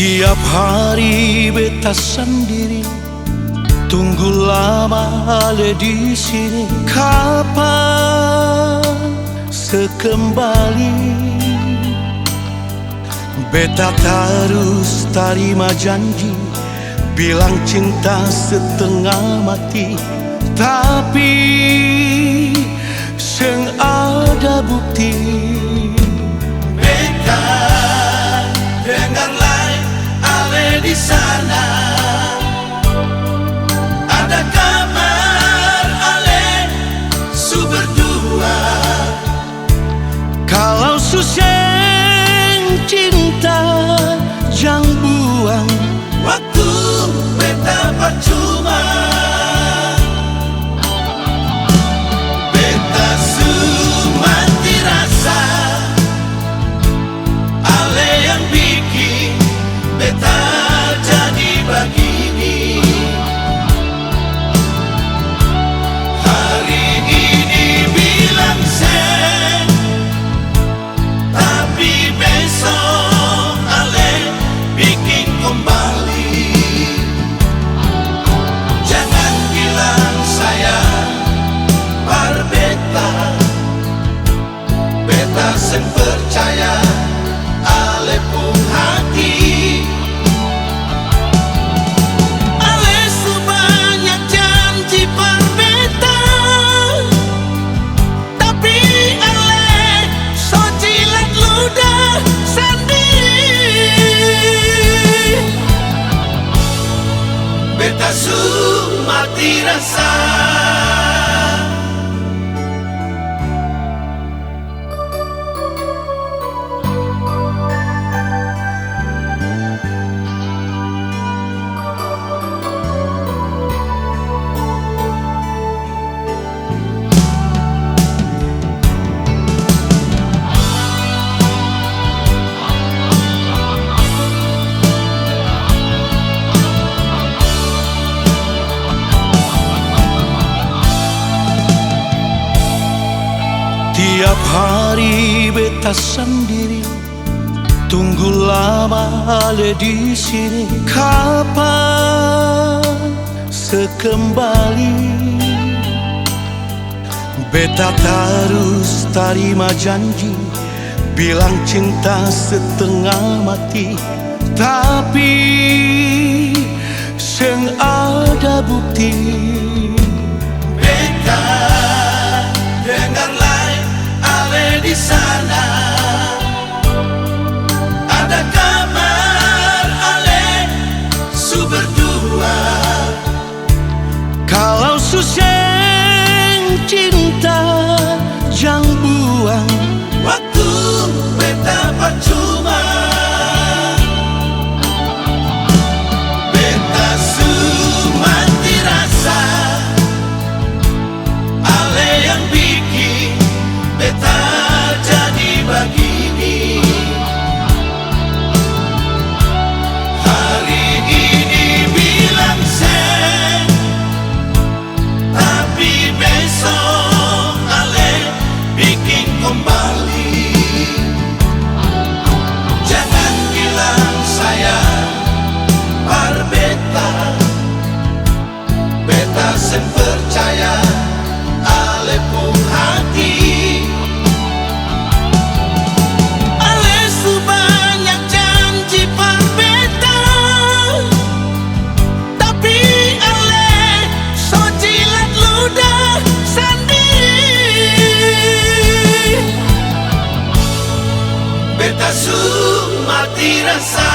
Tiap hari beta sendiri tunggu lama ale di sini. Kapan sekembali? Beta terus terima janji, bilang cinta setengah mati, tapi seng ada bukti. Beta dengarlah ale di sana, ada kabar ale su berdua. Kalau susah cinta jangan buang waktu, beta percuma. Beta su mati rasa, ale yang bikin beta jadi begini. Hari ini bilang sen, tapi besok ale bikin kembali. Jangan bilang saya par beta, beta sen percaya ale pun hati. Ale su banyak janji par beta, tapi ale so jilat ludah sendiri. Beta su mati rasa. Tiap hari beta sendiri tunggu lama ale di sini. Kapan sekembali? Beta terus terima janji, bilang cinta setengah mati, tapi seng ada bukti. Beta dengarlah ale di sana, ada kabar ale su berdua. Kalau susah cinta jangan buang waktu, beta percuma. Beta su mati rasa, ale yang bikin beta jadi begini. Hari ini bilang sen, tapi besok ale bikin kembali. Jangan bilang saya par beta, beta sen percaya ale pun hati. Ale su banyak janji par beta, tapi ale so jilat ludah sendiri. Beta su mati rasa,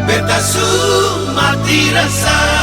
beta su mati rasa.